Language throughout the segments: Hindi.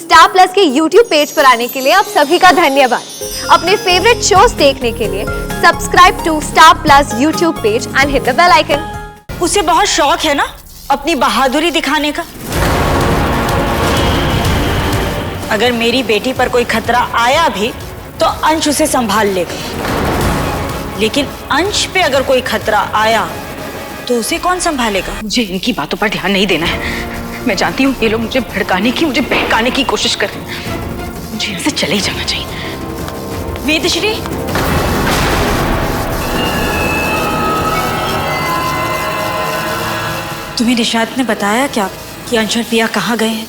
स्टार प्लस के YouTube पेज पर आने के लिए आप सभी का धन्यवाद। अपने फेवरेट शोज देखने के लिए subscribe to Star Plus YouTube page and hit the bell icon. उसे बहुत शौक है ना अपनी बहादुरी दिखाने का। अगर मेरी बेटी पर कोई खतरा आया भी तो अंश उसे संभाल लेगा, लेकिन अंश पे अगर कोई खतरा आया तो उसे कौन संभालेगा? मुझे इनकी बातों पर ध्यान नहीं देना है। मैं जानती हूँ ये लोग मुझे भड़काने की, मुझे बहकाने की कोशिश कर रहे हैं। मुझे यहाँ से चले ही जाना चाहिए। वेदश्री, तुम्हें निशांत ने बताया क्या कि अंश और पिया कहाँ गए हैं?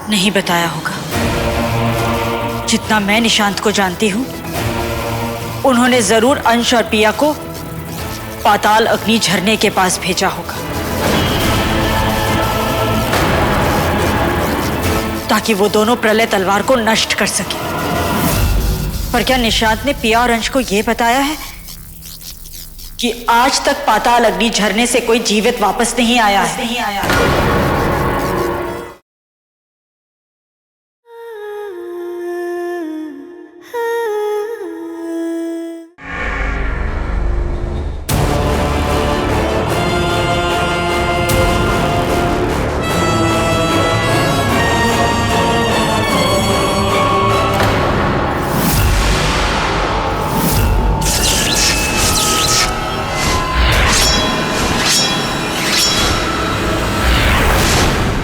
नहीं बताया होगा। जितना मैं निशांत को जानती हूँ, उन्होंने जरूर अंश और पिया को पाताल अग्नि झरने के पास भेजा होगा, ताकि वो दोनों प्रलय तलवार को नष्ट कर सके। पर क्या निशांत ने पिया और अंश को यह बताया है कि आज तक पाताल अग्नि झरने से कोई जीवित वापस नहीं आया है?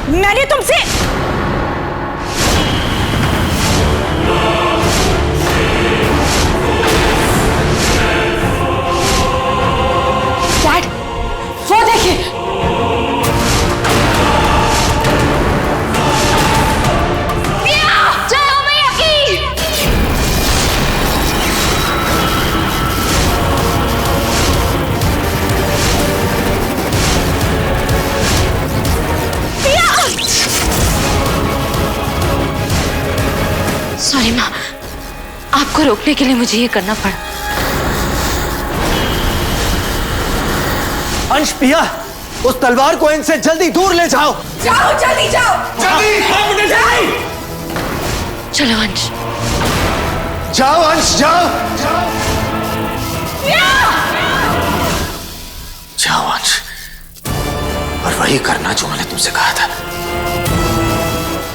मैंने तुमसे डैड, वो देखिए। सॉरी माँ, आपको रोकने के लिए मुझे ये करना पड़ा। अंश, पिया, उस तलवार को इनसे जल्दी दूर ले जाओ। जाओ, जल्दी जाओ, जल्दी चलो अंश। जाओ अंश, जाओ जाओ अंश। और वही करना जो मैंने तुमसे कहा था।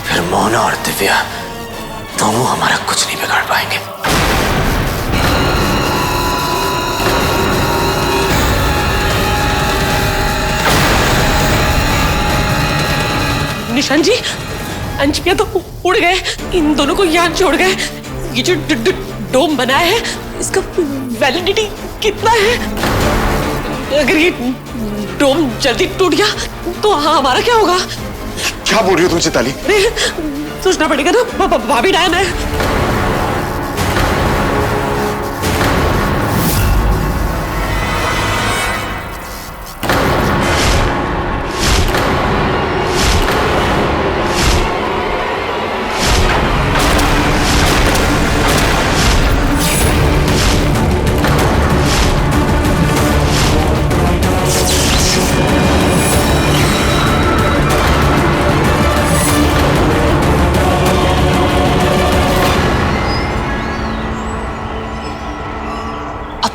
फिर मोना और दिव्या दोनों हमारा कुछ नहीं बिगाड़ पाएंगे। निशांत जी, अंश पिया तो उड़ गए। इन दोनों को यहाँ छोड़ गए। ये जो डोम बना है, इसका वैलिडिटी कितना है? अगर ये डोम जल्दी टूट गया तो हमारा क्या होगा? क्या बोल रही हो तुम चिताली? सोचना पड़ेगा ना, भाभी डायन है।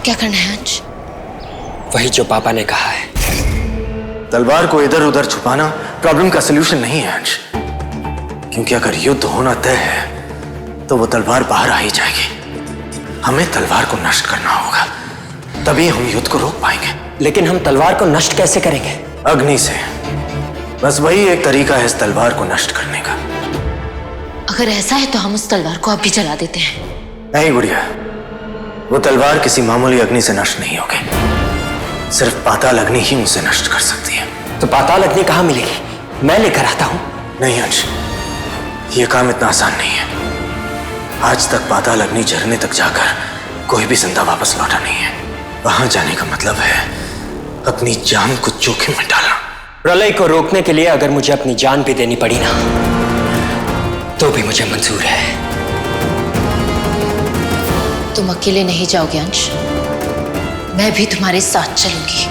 क्या करना है अंश? वही जो पापा ने कहा है। तलवार को इधर उधर छुपाना प्रॉब्लम का सलूशन नहीं है अंश। क्योंकि अगर युद्ध होना तय है तो वो तलवार बाहर आ ही जाएगी। हमें तलवार को नष्ट करना होगा, तभी हम युद्ध को रोक पाएंगे। लेकिन हम तलवार को नष्ट कैसे करेंगे? अग्नि से। बस वही एक तरीका है इस तलवार को नष्ट करने का। अगर ऐसा है तो हम उस तलवार को अब भी जला देते हैं। नहीं गुड़िया, वो तलवार किसी मामूली अग्नि से नष्ट नहीं होगी। सिर्फ पाताल अग्नि ही उसे नष्ट कर सकती है। तो पाताल अग्नि कहाँ मिलेगी? मैं लेकर आता हूँ। नहीं अंश, ये काम इतना आसान नहीं है। आज तक पाताल अग्नि झरने तक जाकर कोई भी जिंदा वापस लौटा नहीं है। वहां जाने का मतलब है अपनी जान को जोखिम में डालना। प्रलय को रोकने के लिए अगर मुझे अपनी जान भी देनी पड़ी ना, तो भी मुझे मंजूर है। तुम अकेले नहीं जाओगे अंश, मैं भी तुम्हारे साथ चलूंगी।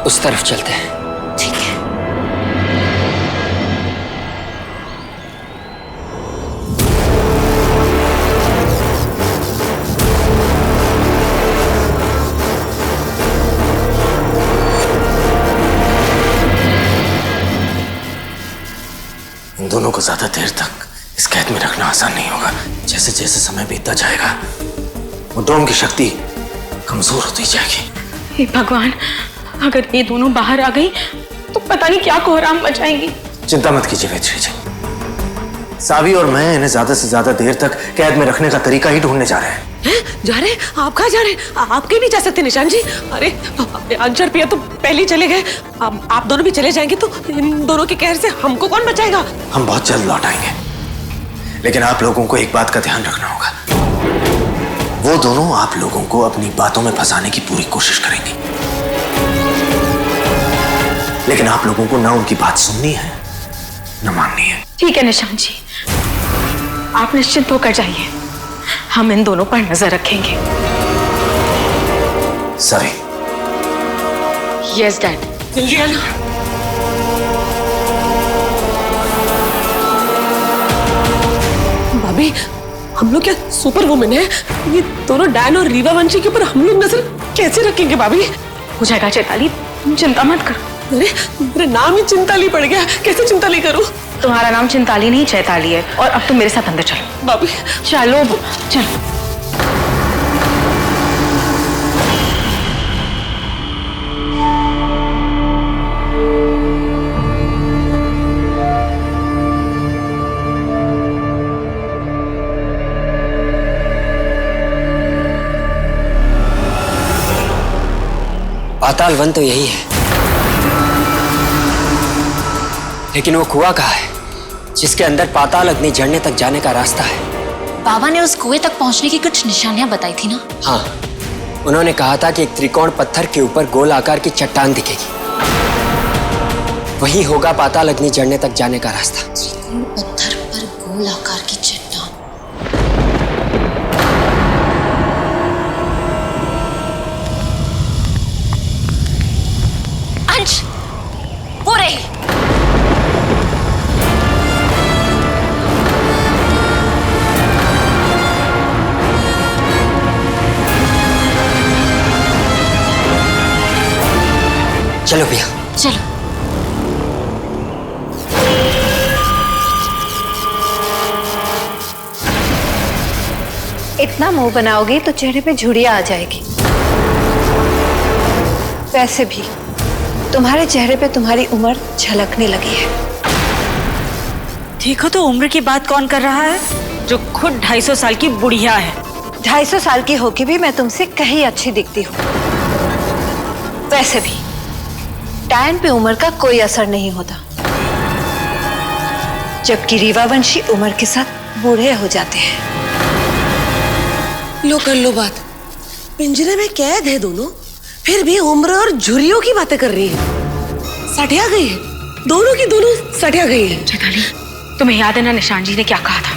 उस तरफ चलते हैं। ठीक है। इन दोनों को ज्यादा देर तक इस कैद में रखना आसान नहीं होगा। जैसे जैसे समय बीतता जाएगा वो डोम की शक्ति कमजोर होती जाएगी। हे भगवान, अगर ये दोनों बाहर आ गई तो पता नहीं क्या कोहराम मचाएंगी। चिंता मत कीजिए वेत्री जी, सावी और मैं इन्हें ज्यादा से ज्यादा देर तक कैद में रखने का तरीका ही ढूंढने जा रहे हैं। जा रहे? आप कहाँ जा रहे? आप कहीं नहीं जा सकते निशान जी। अरे अंश और पिया तो पहले ही चले गए। आप दोनों भी चले जाएंगे तो इन दोनों के कहर से हमको कौन बचाएगा? हम बहुत जल्द लौट आएंगे, लेकिन आप लोगों को एक बात का ध्यान रखना होगा। वो दोनों आप लोगों को अपनी बातों में फंसाने की पूरी कोशिश करेंगे, लेकिन आप लोगों को ना उनकी बात सुननी है ना माननी है। ठीक है निशान जी, आप निश्चिंत होकर जाइए, हम इन दोनों पर नजर रखेंगे। सॉरी। Yes dad. जल्दी आना। भाभी, हम लोग क्या सुपर वुमेन है? ये दोनों डैन और रीवा वंशी के ऊपर हम लोग नजर कैसे रखेंगे भाभी? हो जाएगा चैताली, तुम चिंता मत करो। अरे मेरा नाम ही चिंताली पड़ गया, कैसे चिंताली करूं? तुम्हारा नाम चिंताली नहीं चैताली है। और अब तुम मेरे साथ अंदर चलो। भाभी चलो चलो। पाताल वन तो यही है, लेकिन वो कुआं कहाँ है जिसके अंदर पाताल अग्नि जड़ने तक जाने का रास्ता है? बाबा ने उस कुएं तक पहुंचने की कुछ निशानियां बताई थी ना? हाँ, उन्होंने कहा था कि एक त्रिकोण पत्थर के ऊपर गोल आकार की चट्टान दिखेगी, वही होगा पाताल अग्नि जड़ने तक जाने का रास्ता। त्रिकोण पत्थर पर गोल आकार की चट्टान। अंश, वो रही। चलो भैया चलो। इतना मुंह बनाओगे तो चेहरे पे झुर्रियां आ जाएगी। वैसे भी तुम्हारे चेहरे पे तुम्हारी उम्र झलकने लगी है। देखो तो उम्र की बात कौन कर रहा है, जो खुद 250 साल की बुढ़िया है। 250 साल की होके भी मैं तुमसे कहीं अच्छी दिखती हूँ। वैसे भी टाइम पे उम्र का कोई असर नहीं होता, जबकि रीवा वंशी उम्र के साथ बूढ़े हो जाते हैं। लो कर लो बात। पिंजरे में कैद है दोनों, फिर भी उम्र और झुर्रियों की बातें कर रही है। सटिया गई है, दोनों की दोनों सटिया गई है। चैताली, तुम्हें याद है ना निशान जी ने क्या कहा था?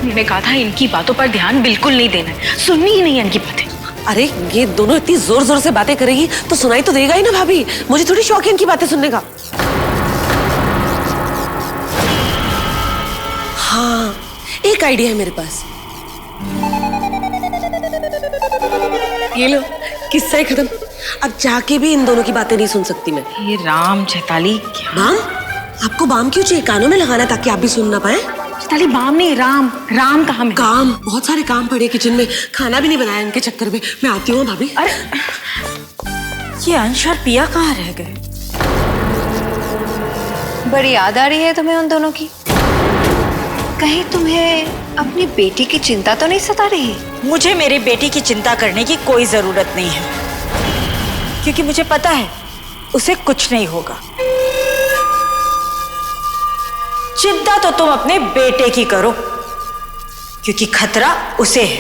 उन्होंने कहा था इनकी बातों पर ध्यान बिल्कुल नहीं देना है, सुननी ही नहीं है इनकी बातें। अरे ये दोनों इतनी जोर जोर से बातें करेगी तो सुनाई तो देगा ही ना भाभी। मुझे थोड़ी शौक है इनकी बातें सुनने का। हाँ, एक आइडिया है मेरे पास। ये लो, किस्सा ही खत्म। अब जाके भी इन दोनों की बातें नहीं सुन सकती मैं। ये राम चैताली, क्या बाम? आपको बाम क्यों चाहिए? कानों में लगाना ताकि आप भी सुन ना पाए? चैताली, बाम नहीं, राम। राम कहाँ में? काम, बहुत सारे काम पड़े किचन में, खाना भी नहीं बनाया इनके चक्कर में। मैं आती हूँ भाभी। अरे ये अंश और पिया कहाँ रह गए? बड़ी याद आ रही है तुम्हें उन दोनों की? कहीं तुम्हें अपनी बेटी की चिंता तो नहीं सता रही? मुझे मेरी बेटी की चिंता करने की कोई जरूरत नहीं है, क्योंकि मुझे पता है उसे कुछ नहीं होगा। चिंता तो तुम अपने बेटे की करो, क्योंकि खतरा उसे है।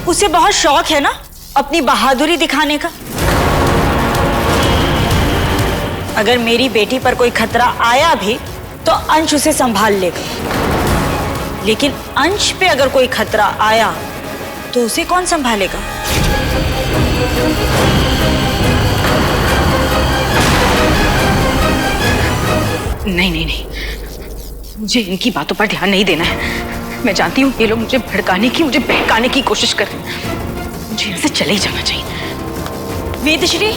उसे बहुत शौक है ना अपनी बहादुरी दिखाने का। अगर मेरी बेटी पर कोई खतरा आया भी तो अंश उसे संभाल लेगा, लेकिन अंश पे अगर कोई खतरा आया तो उसे कौन संभालेगा? नहीं नहीं नहीं, मुझे इनकी बातों पर ध्यान नहीं देना है। मैं जानती हूँ ये लोग मुझे भड़काने की, मुझे बहकाने की कोशिश कर रहे हैं। मुझे यहाँ से चले ही जाना चाहिए। वेदश्री,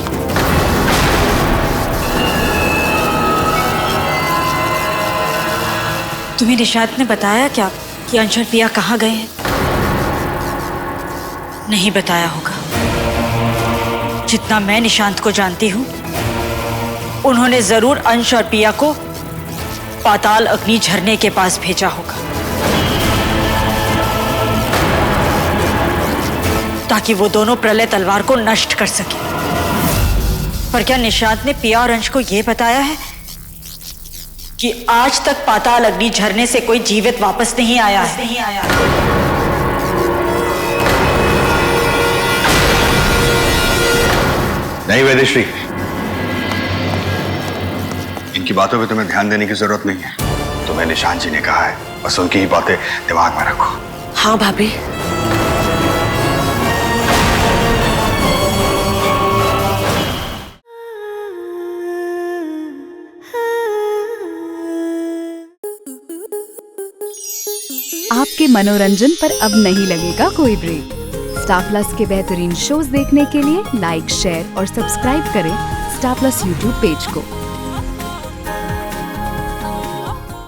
तुम्हें निशांत ने बताया क्या कि अंश और पिया कहाँ गए हैं? नहीं बताया होगा। जितना मैं निशांत को जानती हूँ, उन्होंने जरूर अंश और पिया को पाताल अग्नि झरने के पास भेजा होगा, ताकि वो दोनों प्रलय तलवार को नष्ट कर सके। पर क्या निशांत ने पिया और अंश को यह बताया है कि आज तक पाताल अग्नि झरने से कोई जीवित वापस नहीं आया है? नहीं वेदेश्री, इनकी बातों पे तुम्हें ध्यान देने की जरूरत नहीं है। तुम्हें निशांत जी ने कहा है, बस उनकी ही बातें दिमाग में रखो। हाँ भाभी। आपके मनोरंजन पर अब नहीं लगेगा कोई ब्रेक। स्टार प्लस के बेहतरीन शोज देखने के लिए लाइक, शेयर और सब्सक्राइब करें स्टार प्लस यूट्यूब पेज को।